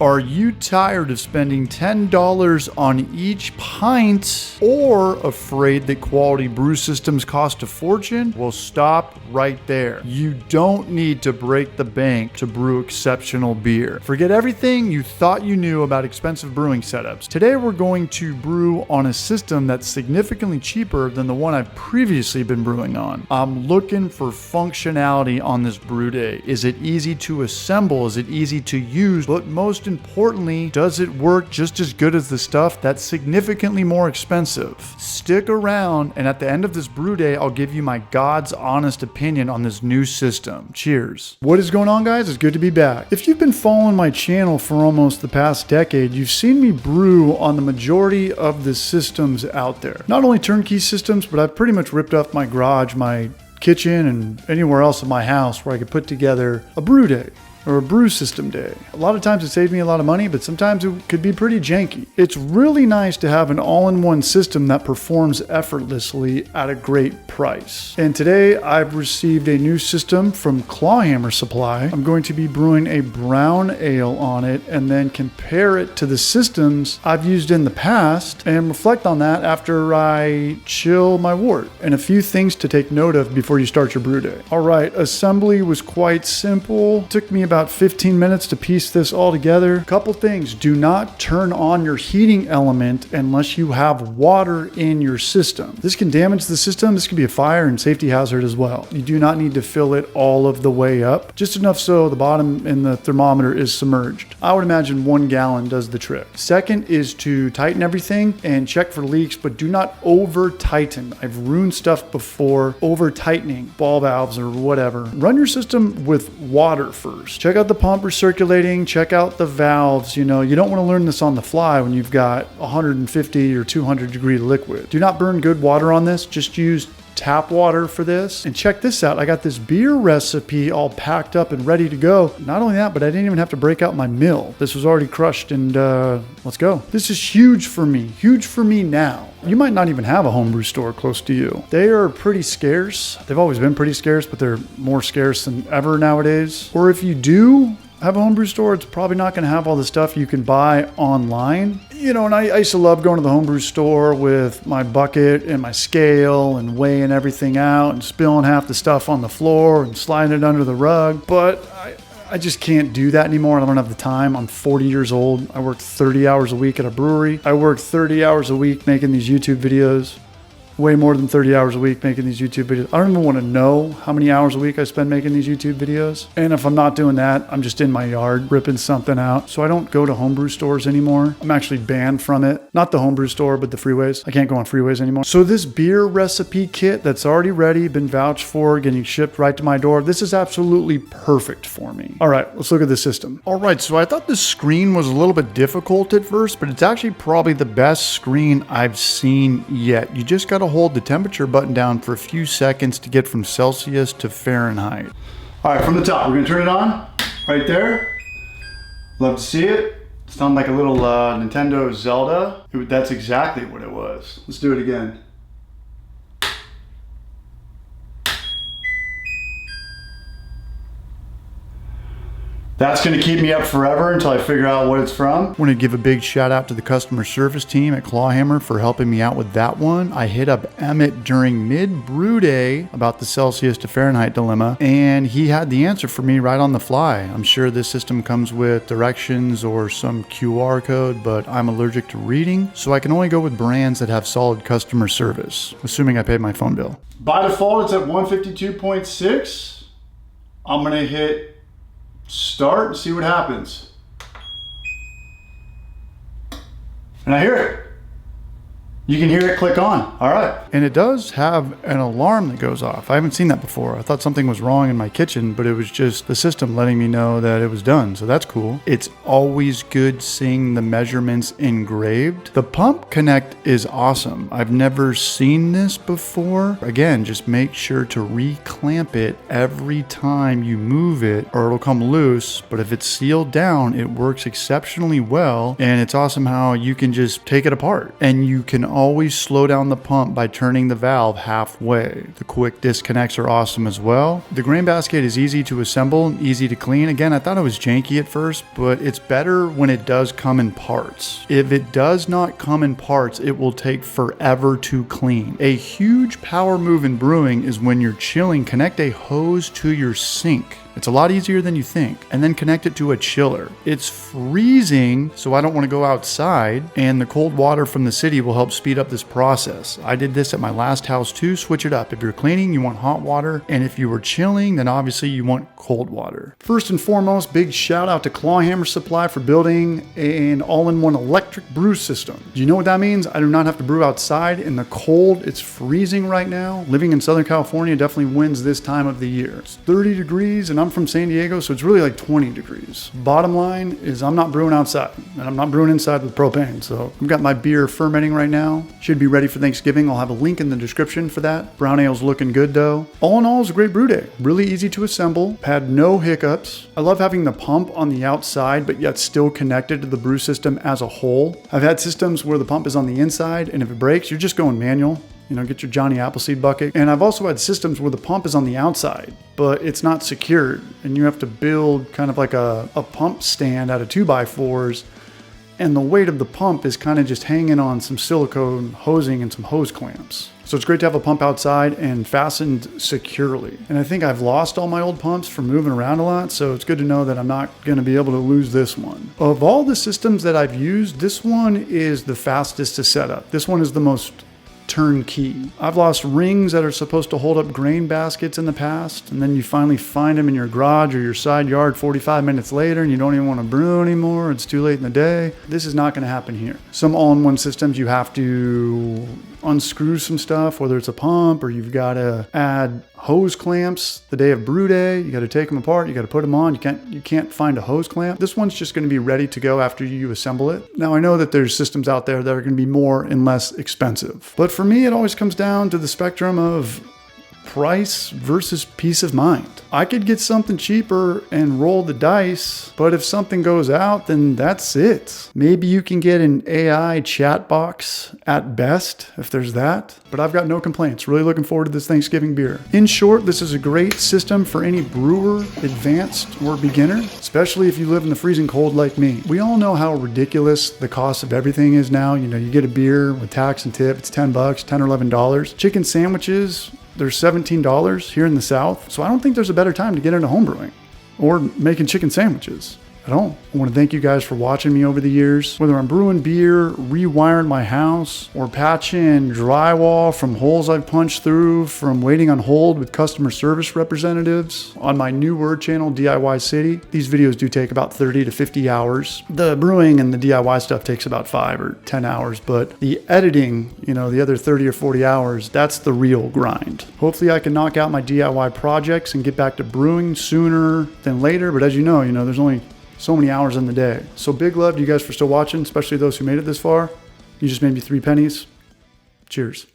Are you tired of spending $10 on each pint or afraid that quality brew systems cost a fortune? Well, stop right there. You don't need to break the bank to brew exceptional beer. Forget everything you thought you knew about expensive brewing setups. Today we're going to brew on a system that's significantly cheaper than the one I've previously been brewing on. I'm looking for functionality on this brew day. Is it easy to assemble? Is it easy to use? But most importantly, does it work just as good as the stuff that's significantly more expensive? Stick around, and at the end of this brew day, I'll give you my God's honest opinion on this new system. Cheers. What is going on, guys? It's good to be back. If you've been following my channel for almost the past decade, you've seen me brew on the majority of the systems out there. Not only turnkey systems, but I've pretty much ripped up my garage, my kitchen, and anywhere else in my house where I could put together a brew day or a brew system day. A lot of times it saved me a lot of money, but sometimes it could be pretty janky. It's really nice to have an all-in-one system that performs effortlessly at a great price. And today I've received a new system from Clawhammer Supply. I'm going to be brewing a brown ale on it and then compare it to the systems I've used in the past and reflect on that after I chill my wort. And a few things to take note of before you start your brew day. All right, assembly was quite simple. Took me about 15 minutes to piece this all together. Couple things: do not turn on your heating element unless you have water in your system. This can damage the system. This can be a fire and safety hazard as well. You do not need to fill it all of the way up, just enough so the bottom in the thermometer is submerged. I would imagine 1 gallon does the trick. Second is to tighten everything and check for leaks, but do not over tighten. I've ruined stuff before over tightening ball valves or whatever. Run your system with water first. Check out the pump recirculating, check out the valves. You know, you don't want to learn this on the fly when you've got 150 or 200 degree liquid. Do not burn good water on this. Just use tap water for this. And check this out. I got this beer recipe all packed up and ready to go. Not only that, but I didn't even have to break out my mill. This was already crushed and let's go. This is huge for me now. You might not even have a homebrew store close to you. They are pretty scarce. They've always been pretty scarce, but they're more scarce than ever nowadays. Or if you do have a homebrew store, it's probably not going to have all the stuff you can buy online. You know, and I used to love going to the homebrew store with my bucket and my scale and weighing everything out and spilling half the stuff on the floor and sliding it under the rug. But I just can't do that anymore. I don't have the time. I'm 40 years old. I work 30 hours a week at a brewery. I work 30 hours a week making these YouTube videos. Way more than 30 hours a week making these YouTube videos. I don't even want to know how many hours a week I spend making these YouTube videos. And if I'm not doing that, I'm just in my yard ripping something out. So I don't go to homebrew stores anymore. I'm actually banned from it. Not the homebrew store, but the freeways. I can't go on freeways anymore. So this beer recipe kit that's already ready, been vouched for, getting shipped right to my door, this is absolutely perfect for me. All right, let's look at the system. All right, so I thought the screen was a little bit difficult at first, but it's actually probably the best screen I've seen yet. You just got to hold the temperature button down for a few seconds to get from Celsius to Fahrenheit. All right, from the top, we're gonna turn it on right there. Love to see it. Sounds like a little Nintendo Zelda. That's exactly what it was. Let's do it again. That's going to keep me up forever until I figure out what it's from. I want to give a big shout out to the customer service team at Clawhammer for helping me out with that one. I hit up Emmett during mid-brew day about the Celsius to Fahrenheit dilemma, and he had the answer for me right on the fly. I'm sure this system comes with directions or some QR code, but I'm allergic to reading, so I can only go with brands that have solid customer service, assuming I paid my phone bill. By default, it's at 152.6. I'm going to hit start and see what happens. And I hear it. You can hear it click on. All right. And it does have an alarm that goes off. I haven't seen that before. I thought something was wrong in my kitchen, but it was just the system letting me know that it was done. So that's cool. It's always good seeing the measurements engraved. The pump connect is awesome. I've never seen this before. Again, just make sure to re-clamp it every time you move it or it'll come loose. But if it's sealed down, it works exceptionally well. And it's awesome how you can just take it apart and you can always slow down the pump by turning the valve halfway. The quick disconnects are awesome as well. The grain basket is easy to assemble and easy to clean. Again, I thought it was janky at first, but it's better when it does come in parts. If it does not come in parts, it will take forever to clean. A huge power move in brewing is when you're chilling, connect a hose to your sink. It's a lot easier than you think. And then connect it to a chiller. It's freezing, so I don't want to go outside, and the cold water from the city will help speed up this process. I did this at my last house too. Switch it up. If you're cleaning, you want hot water, and if you were chilling, then obviously you want cold water. First and foremost, big shout out to Clawhammer Supply for building an all-in-one electric brew system. Do you know what that means? I do not have to brew outside in the cold. It's freezing right now. Living in Southern California definitely wins this time of the year. It's 30 degrees, and I'm from San Diego, so it's really like 20 degrees. Bottom line is I'm not brewing outside, and I'm not brewing inside with propane. So I've got my beer fermenting right now. Should be ready for Thanksgiving. I'll have a link in the description for that. Brown ale's looking good though. All in all, it's a great brew day. Really easy to assemble. Had no hiccups. I love having the pump on the outside, but yet still connected to the brew system as a whole. I've had systems where the pump is on the inside, and if it breaks, you're just going manual. You know, get your Johnny Appleseed bucket. And I've also had systems where the pump is on the outside, but it's not secured. And you have to build kind of like a pump stand out of 2x4s. And the weight of the pump is kind of just hanging on some silicone hosing and some hose clamps. So it's great to have a pump outside and fastened securely. And I think I've lost all my old pumps from moving around a lot, so it's good to know that I'm not gonna be able to lose this one. Of all the systems that I've used, this one is the fastest to set up. This one is the most turnkey. I've lost rings that are supposed to hold up grain baskets in the past, and then you finally find them in your garage or your side yard 45 minutes later, and you don't even want to brew anymore. It's too late in the day. This is not going to happen here. Some all-in-one systems, you have to unscrew some stuff, whether it's a pump or you've got to add hose clamps the day of brew day. You got to take them apart. You got to put them on. You can't find a hose clamp. This one's just going to be ready to go after you assemble it. Now, I know that there's systems out there that are going to be more and less expensive, but for me, it always comes down to the spectrum of price versus peace of mind. I could get something cheaper and roll the dice, but if something goes out, then that's it. Maybe you can get an AI chat box at best, if there's that, but I've got no complaints. Really looking forward to this Thanksgiving beer. In short, this is a great system for any brewer, advanced or beginner, especially if you live in the freezing cold like me. We all know how ridiculous the cost of everything is now. You know, you get a beer with tax and tip, it's $10, $10 or $11. Chicken sandwiches, they're $17 here in the South. So I don't think there's a better time to get into homebrewing or making chicken sandwiches at all. I want to thank you guys for watching me over the years. Whether I'm brewing beer, rewiring my house, or patching drywall from holes I've punched through from waiting on hold with customer service representatives on my new word channel, DIY City. These videos do take about 30 to 50 hours. The brewing and the DIY stuff takes about 5 or 10 hours, but the editing, you know, the other 30 or 40 hours, that's the real grind. Hopefully I can knock out my DIY projects and get back to brewing sooner than later, but as you know, there's only so many hours in the day. So big love to you guys for still watching, especially those who made it this far. You just made me 3 pennies. Cheers.